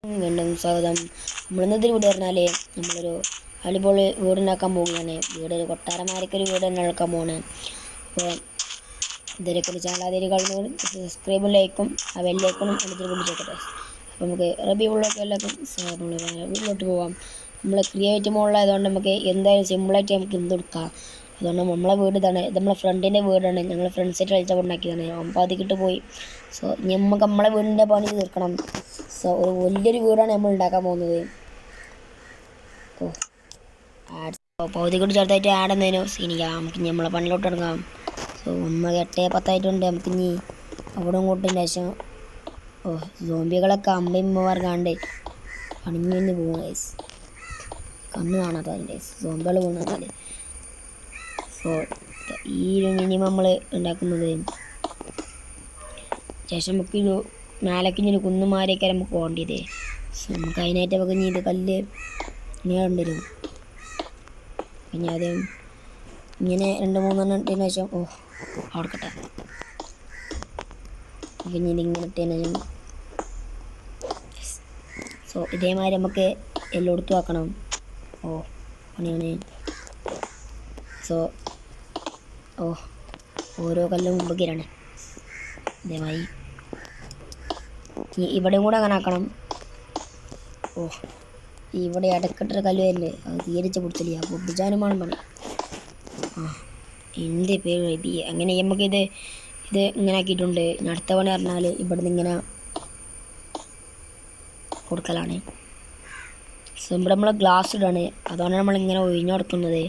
വീണ്ടും സ്വാഗതം. നമ്മളിന്നത്തെ വീട് പറഞ്ഞാൽ നമ്മളൊരു അടിപൊളി വീടുണ്ടാക്കാൻ പോവുകയാണ്. വീടൊരു കൊട്ടാരമാരൊക്കെ വീട് തന്നെ ഉണ്ടാക്കാൻ പോവാണ്. അപ്പോൾ ഇതിനെക്കുറിച്ച് ആദ്യം സബ്സ്ക്രൈബും ലൈക്കും ആ ബെല്ലൈക്കണും അടുത്തൊരു പിടിച്ചേക്കട്ടെ. അപ്പോൾ നമുക്ക് റബിയുള്ളൊക്കെ എല്ലാവർക്കും വീട്ടിലോട്ട് പോവാം. നമ്മൾ ക്രിയേറ്റ് മോഡലായതുകൊണ്ട് നമുക്ക് എന്തായാലും സിമ്പിളായിട്ട് നമുക്ക് എന്തെടുക്കാം. അതുകൊണ്ട് നമ്മളെ വീട് ഇതാണ്. ഇത് നമ്മളെ ഫ്രണ്ടിൻ്റെ വീടാണ്. ഞങ്ങൾ ഫ്രണ്ട്സായിട്ട് കളിച്ചാൽ ഉണ്ടാക്കിയതാണ്. അപ്പോൾ അതിക്കിട്ട് പോയി. സോ നമുക്ക് നമ്മളെ വീടിൻ്റെ പണി തീർക്കണം. സോ ഒരു വലിയൊരു വീടാണ് നമ്മൾ ഉണ്ടാക്കാൻ പോകുന്നത്. പൗതിക്കൂടി ചെറുതായിട്ട് ആടുന്നതിനോ സീനിക്കാം. നമുക്ക് ഇനി നമ്മളെ പണിയിലോട്ട് എടുക്കാം. സോ 1:10 നമുക്ക് ഇനി അവിടെ ഇങ്ങോട്ടിൻ്റെ ശേഷം സോംബികളൊക്കെ അമ്മയമ്മമാർ കാണ്ട് അണിഞ്ഞു പോകും ഗൈസ്. കണ്ണ് കാണാത്തതിൻ്റെ ഗൈസ് സോംബികൾ പോകുന്നതല്ലേ. സോ ഈ ഒരു മിനിമം നമ്മൾ ഉണ്ടാക്കുന്നത് ശേഷം നമുക്ക് ഒരു മേലക്കിഞ്ഞൊരു കുന്നുമാരെയൊക്കെ നമുക്ക് പോകേണ്ടത്. സോ നമുക്ക് അതിനായിട്ട് നമുക്ക് ഇനി ഇത് കല്ല് ഇങ്ങനെ കൊണ്ടുവരും. പിന്നെ ആദ്യം ഇങ്ങനെ 2-3 ഇട്ടതിന് ശേഷം അവിടെക്കട്ടെ. പിന്നെ ഇതിങ്ങനെ ഇട്ടതിന് ശേഷം സോ ഇതേമാതിരി നമുക്ക് എല്ലായിടത്തും ആക്കണം. പണിയാണ്. സോ ഓരോ കല്ലും മുമ്പൊക്കെയാണ് ഇതേമായി. ഇവിടെയും കൂടെ അങ്ങനെ ആക്കണം. ഇവിടെ ഇടക്കിട്ടൊരു കല്ല് വരില്ലേ, അത് തീരിച്ച് പൊടിച്ചില്ല. പൊടിച്ചാനുമാണ് പണി. എൻ്റെ പേര് എഴുതി അങ്ങനെ നമുക്കിത് ഇങ്ങനെ ആക്കിയിട്ടുണ്ട്. അടുത്ത പണി പറഞ്ഞാൽ ഇവിടുന്ന് ഇങ്ങനെ കൊടുക്കലാണ്. സോ ഇവിടെ നമ്മൾ ഗ്ലാസ് ഇടാണ്. അതാണ് നമ്മളിങ്ങനെ ഒഴിഞ്ഞു കൊടുക്കുന്നത്.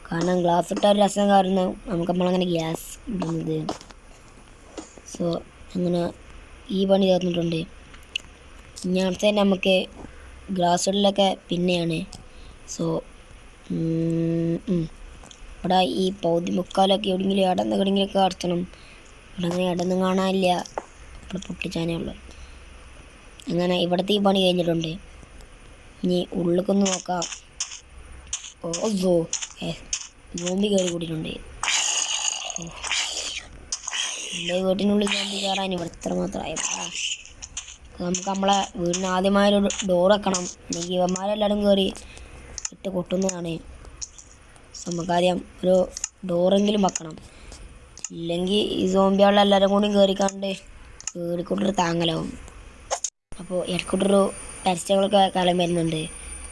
കാരണം ഗ്ലാസ് ഇട്ട ഒരു രസം കാരണം നമുക്ക് നമ്മളങ്ങനെ ഗ്യാസ് ഇടുന്നത്. സോ അങ്ങനെ ഈ പണി തീർന്നിട്ടുണ്ട്. ഇനി അടുത്ത തന്നെ നമുക്ക് ഗ്ലാസ് ഇടലൊക്കെ പിന്നെയാണ്. സോ ഇവിടെ ഈ പൗതി മുക്കാലൊക്കെ എവിടെയെങ്കിലും എവിടെയെങ്കിലൊക്കെ അടച്ചണം. ഇവിടെ അങ്ങനെ ഇടൊന്നും കാണാനില്ല. ഇവിടെ പൊട്ടിച്ചാനേ ഉള്ളു. അങ്ങനെ ഇവിടുത്തെ ഈ പണി കഴിഞ്ഞിട്ടുണ്ട്. ഇനി ഉള്ളിലേക്കൊന്ന് നോക്കാം. സോംബി കയറി കൂടിയിട്ടുണ്ട്. എൻ്റെ വീട്ടിനുള്ളിൽ സോംബി കയറാൻ ഇവിടെ ഇത്ര മാത്രമായപ്പോൾ നമുക്ക് നമ്മളെ വീടിന് ആദ്യമായൊരു ഡോർ വെക്കണം. അല്ലെങ്കിൽ ഇവന്മാരെല്ലാവരും കയറി ഇട്ട് കൊട്ടുന്നതാണ്. സോ നമുക്കാദ്യം ഒരു ഡോറെങ്കിലും വെക്കണം. ഇല്ലെങ്കിൽ ഈ സോംബികളെല്ലാവരും കൂടി കയറിക്കാണ്ട് കയറിക്കൊണ്ടൊരു താങ്ങലാവും. അപ്പോൾ ഇടയ്ക്കൊട്ടൊരു പരസ്യങ്ങളൊക്കെ കാലം വരുന്നുണ്ട്.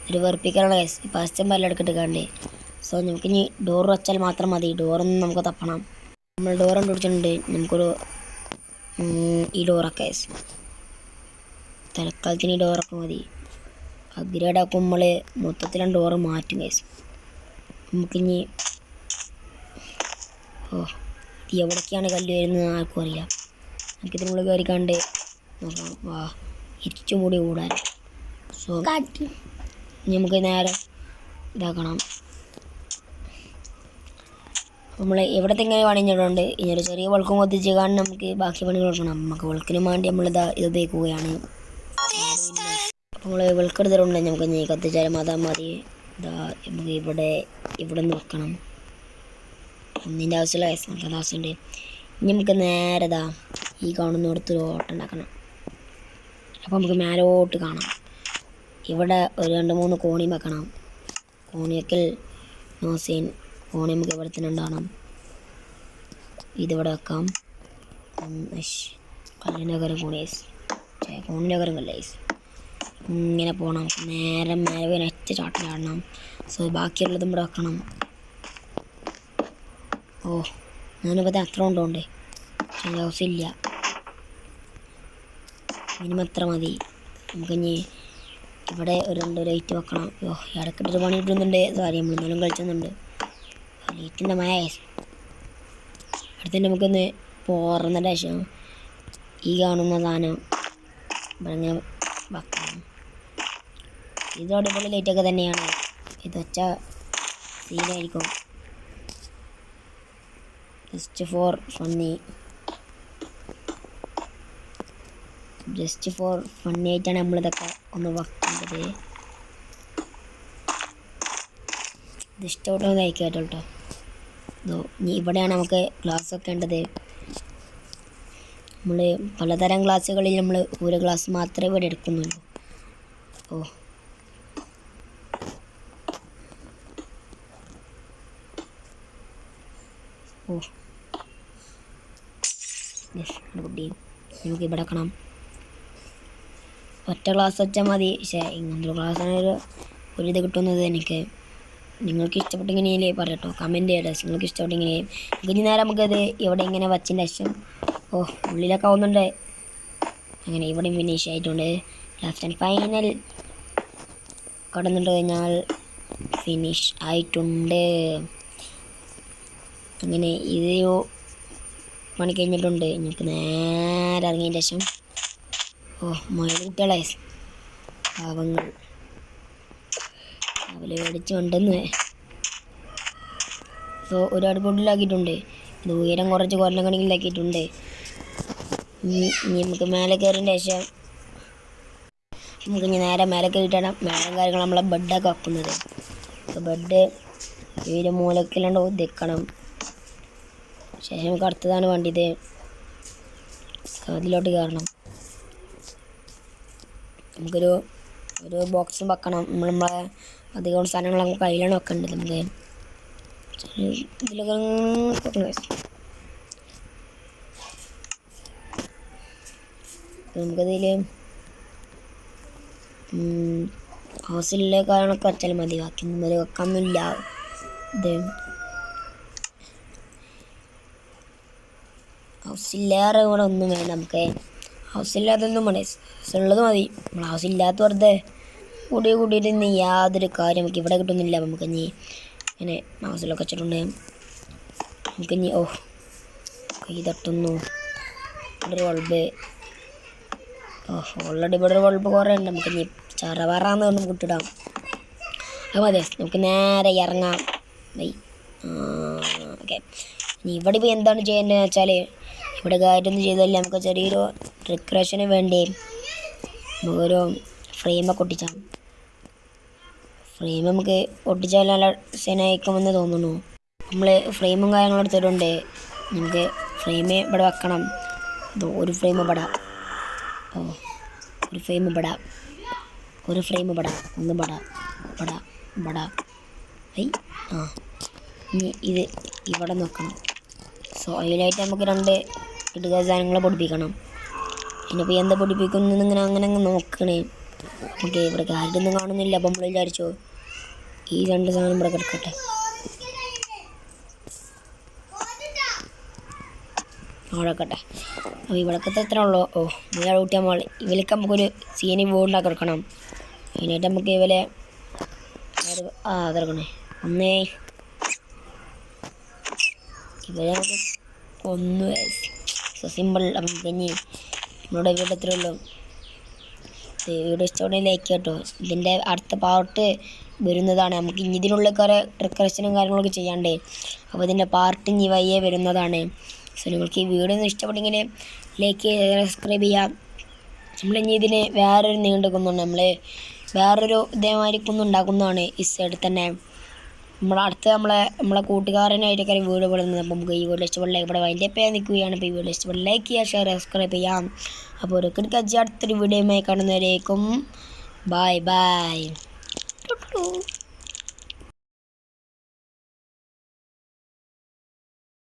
ഒരു വെറുപ്പിക്കാനുള്ള പരസ്യം പലയിടക്കിട്ട് കണ്ട്. സോ നമുക്കിനി ഡോർ വെച്ചാൽ മാത്രം മതി. ഡോറൊന്നും നമുക്ക് തപ്പണം. നമ്മൾ ഡോർ കണ്ടുപിടിച്ചിട്ടുണ്ട്. നമുക്കൊരു ഈ ഡോറൊക്കെ തൽക്കാലത്തിന് ഈ ഡോറൊക്കെ മതി. അപ്ഗ്രേഡ് ആക്കുമ്പോൾ നമ്മൾ മൊത്തത്തിലും ഡോറ് മാറ്റും ഗൈസ്. നമുക്കിനി എവിടേക്കാണ് കല്ല് വരുന്നത് ആർക്കും അറിയാം. നമുക്കിതിനുള്ളിൽ കയറിക്കാണ്ട് നോക്കാം. ഇരിച്ചും കൂടി കൂടാൻ. സോ നമുക്ക് നേരെ ഇതാക്കണം. നമ്മൾ എവിടത്തെ ഇങ്ങനെ പണിഞ്ഞിട്ടുണ്ട്. ഇനി ഒരു ചെറിയ വെളുക്കും കൊത്തിച്ച് കാണാൻ നമുക്ക് ബാക്കി പണി കൊടുക്കണം. നമുക്ക് വെളുക്കിന് വേണ്ടി നമ്മളിത് ഉപയോഗിക്കുകയാണ്. അപ്പോൾ നമ്മൾ വെളുക്കെടുത്തിട്ടുണ്ട്. നമുക്ക് ഇനി കത്തിച്ചാലും അതാ മതി. നമുക്ക് ഇവിടെ നിന്ന് വെക്കണം. ഒന്നിൻ്റെ ആവശ്യമില്ല. നമുക്കത് ആവശ്യമുണ്ട്. ഇനി നമുക്ക് നേരെ ഈ കാണുന്നിടത്തൊരു ഓട്ടം ഉണ്ടാക്കണം. അപ്പോൾ നമുക്ക് മേലോട്ട് കാണാം. ഇവിടെ ഒരു 2-3 കോണി വെക്കണം. കോണിയൊക്കെ നോസീൻ കോണി നമുക്ക് ഇവിടെ തന്നെ ഉണ്ടാകണം. ഇതിവിടെ വെക്കാം. കല്ലിൻ്റെ കരം കോണിൻ്റെ കരം കല്ലേസ് ഇങ്ങനെ പോകണം. നേരെ മേലെ ഒറ്റ ചാട്ടിലാടണം. സോ ബാക്കിയുള്ളതും ഇവിടെ വെക്കണം. ഞാനിപ്പോൾ അത്ര കൊണ്ടുപോണ്ടേ. അതിൻ്റെ ആവശ്യമില്ല. മിനിമം എത്ര മതി. നമുക്കിനി ഇവിടെ ഒരു 2 ലൈറ്റ് വെക്കണം. ഇടയ്ക്കിട്ടൊരു പണി ഇടുന്നുണ്ട്. സോറി നമ്മൾ ഇന്നലും കളിച്ചുന്നുണ്ട്. ലൈറ്റിൻ്റെ മഴ അടുത്തന്നെ നമുക്കൊന്ന് പോറുന്നതിൻ്റെ ശേഷം ഈ കാണുന്ന സാധനം ഇവിടെ ഇങ്ങനെ വെക്കണം. ഇത് അടിപൊളി ലൈറ്റൊക്കെ തന്നെയാണ്. ഇത് വെച്ച സീനായിരിക്കും. ജസ്റ്റ് ഫോർ ഫണ്ണി ആയിട്ടാണ് നമ്മളിതൊക്കെ ഒന്ന് വെക്കേണ്ടത്. ഇത് ഇഷ്ടപ്പെട്ടോ കഴിക്കാട്ടോ കേട്ടോ. ഇനി ഇവിടെയാണ് നമുക്ക് ഗ്ലാസ് വെക്കേണ്ടത്. നമ്മൾ പലതരം ക്ലാസ്സുകളിൽ നമ്മൾ ഒരു ക്ലാസ് മാത്രമേ ഇവിടെ എടുക്കുന്നുള്ളൂ. ഓ ഓ കുട്ടി നമുക്ക് ഇവിടെ കാണാം. ഒറ്റ ക്ലാസ് വെച്ചാൽ മതി. പക്ഷേ ഇങ്ങനത്തെ ക്ലാസ്സാണ് ഒരു ഇത് കിട്ടുന്നത്. എനിക്ക് നിങ്ങൾക്ക് ഇഷ്ടപ്പെട്ടെങ്കിലേ പറയട്ടോ, കമൻറ്റ് ചെയ്യട്ടെ. നിങ്ങൾക്ക് ഇഷ്ടപ്പെട്ടെങ്കിൽ ഇനി നേരം നമുക്കത് ഇവിടെ ഇങ്ങനെ വച്ചതിൻ്റെ ശേഷം ഓ ഉള്ളിലൊക്കെ ആവുന്നുണ്ട്. അങ്ങനെ ഇവിടെയും ഫിനിഷ് ആയിട്ടുണ്ട്. ലാസ്റ്റ് ആൻഡ് ഫൈനൽ കടന്നിട്ട് കഴിഞ്ഞാൽ ഫിനിഷ് ആയിട്ടുണ്ട്. അങ്ങനെ ഇത് പണി കഴിഞ്ഞിട്ടുണ്ട്. നമുക്ക് നേരെ ഇറങ്ങിയതിന് ശേഷം ഓ മഴ കുട്ടികളെ പാവങ്ങൾ അവല് മേടിച്ചുകൊണ്ടെന്ന് സോ ഒരു അടുപ്പൊട്ടിലാക്കിയിട്ടുണ്ട്. ഇത് ഉയരം കുറച്ച് കൊല്ലം കണക്കിലാക്കിയിട്ടുണ്ട്. ഇനി നമുക്ക് മേലെ കയറിയതിൻ്റെ ശേഷം നമുക്ക് ഇനി നേരെ മേലെ കയറിയിട്ടാണ് മേലും കാര്യങ്ങൾ നമ്മളെ ബെഡൊക്കെ വെക്കുന്നത്. ബെഡ് ഈ ഒരു മൂലക്കിലാണ്ട് ഒതുക്കണം. ശേഷം നമുക്ക് അടുത്തതാണ് വേണ്ടിയത്. അതിലോട്ട് കയറണം. നമുക്കൊരു ബോക്സും വെക്കണം. നമ്മളെ അധികം സാധനങ്ങൾ നമുക്ക് കയ്യിലാണ് വെക്കേണ്ടത്. നമുക്ക് ഇതിലൊക്കെ നമുക്കതിൽ ഹൗസിലെ കാര്യങ്ങളൊക്കെ വെച്ചാൽ മതി. ബാക്കി നമ്മൾ വെക്കാമില്ല. ഇത് ഹൗസില്ലാതെ കൂടെ ഒന്നും വേണ്ട. നമുക്ക് ഹൗസില്ലാതൊന്നും മതി, ഉള്ളത് മതി. നമ്മൾ ഹൗസില്ലാത്ത വെറുതെ കൂട്ടിയിട്ട് ഇനി യാതൊരു കാര്യം നമുക്ക് ഇവിടെ കിട്ടുന്നില്ല. നമുക്ക് ഇനി ഇങ്ങനെ ഹൗസിലൊക്കെ വെച്ചിട്ടുണ്ട്. നമുക്ക് ഇനി ഓ കൈ തട്ടുന്നു. ഇവിടെ ഒരു ബൾബ് ഓൾറെഡി ഇവിടെ ഒരു ബൾബ് കുറേ ഉണ്ട്. നമുക്ക് ഇനി ചറവറാന്ന് കൊണ്ട് കിട്ടിടാം. അത് മതി. നമുക്ക് നേരെ ഇറങ്ങാം. ഓക്കെ. ഇനി ഇവിടെ ഇപ്പോൾ എന്താണ് ചെയ്യേണ്ടതെന്ന് വെച്ചാൽ ഇവിടെ കാര്യമൊന്നും ചെയ്തല്ല. നമുക്ക് ചെറിയൊരു ഡെക്കറേഷന് വേണ്ടി നമുക്കൊരു ഫ്രെയിമൊക്കെ ഒട്ടിച്ചാൽ ഫ്രെയിം നമുക്ക് ഒട്ടിച്ചാൽ നല്ല ഡിസൈനായിരിക്കുമെന്ന് തോന്നുന്നു. നമ്മൾ ഫ്രെയിമും കാര്യങ്ങളും എടുത്തിട്ടുണ്ട്. നമുക്ക് ഫ്രെയിം ഇവിടെ വെക്കണം. ഒരു ഫ്രെയിം ഇവിടെ ഒരു ഫ്രെയിം ഇവിടെ ഒരു ഫ്രെയിം ഇവിടെ ഒന്ന് ഇവിടെ ഇനി ഇത് ഇവിടെ നോക്കണം. സോ അതിലായിട്ട് നമുക്ക് രണ്ട് ഇടുക സാധനങ്ങൾ പൊടിപ്പിക്കണം. ഇനിയിപ്പോൾ എന്താ പൊടിപ്പിക്കുന്നു അങ്ങനെ നോക്കണേ. നമുക്ക് ഇവിടെ കാര്യമൊന്നും കാണുന്നില്ല. അപ്പം നമ്മൾ വിചാരിച്ചോ ഈ രണ്ട് സാധനം ഇവിടെ കിടക്കട്ടെ. അവിടെക്കട്ടെ. അപ്പോൾ ഇവിടൊക്കെ എത്ര ഉള്ളൂ. ഓ ഇയാൾ കൂട്ടിയാൽ മോൾ ഇവർക്ക് നമുക്കൊരു സീനി ബോർഡാക്കി കൊടുക്കണം. അതിനായിട്ട് നമുക്ക് ഇവരെ അതെടുക്കണേ. ഒന്നേ ഇവരെ നമുക്ക് ഒന്ന് സിമ്പിൾ. അപ്പം കഴിഞ്ഞ് നമ്മുടെ വീട് എത്ര ഉള്ളൂ. വീഡിയോ ഇഷ്ടപ്പെടുന്ന ലൈക്ക് കേട്ടോ. ഇതിൻ്റെ അടുത്ത പാർട്ട് വരുന്നതാണ്. നമുക്ക് ഇനി ഇതിനുള്ള കുറേ ഡെക്കറേഷനും കാര്യങ്ങളൊക്കെ ചെയ്യാണ്ടേ. അപ്പോൾ ഇതിൻ്റെ പാർട്ട് ഇനി വയ്യേ വരുന്നതാണ്. സോ നിങ്ങൾക്ക് ഈ വീഡിയോ ഒന്ന് ഇഷ്ടപ്പെട്ടെങ്കിൽ ലൈക്ക് സബ്സ്ക്രൈബ് ചെയ്യാം. നമ്മളിനി ഇതിന് വേറൊരു നീണ്ടെക്കുന്നുണ്ട്. നമ്മൾ വേറൊരു ഇതേമാതിരി ഉണ്ടാക്കുന്നതാണ് ഈ സൈഡിൽ തന്നെ. അടുത്ത് നമ്മളെ കൂട്ടുകാരനായിട്ടൊക്കെ വീഡിയോ പെടുന്നത്. അപ്പോൾ നമുക്ക് ഈ വീഡിയോ ഇഷ്ടപ്പെട്ട ഇവിടെ വലിയ പേ നിൽക്കുകയാണ്. അപ്പോൾ ഈ വീഡിയോ ഇഷ്ടപ്പെട്ട ലൈക്ക് ചെയ്യുക, ഷെയർ സബ്സ്ക്രൈബ് ചെയ്യാം. അപ്പോൾ ഒരു അടുത്തൊരു വീഡിയോയുമായി കാണുന്നവരേക്കും ബൈ.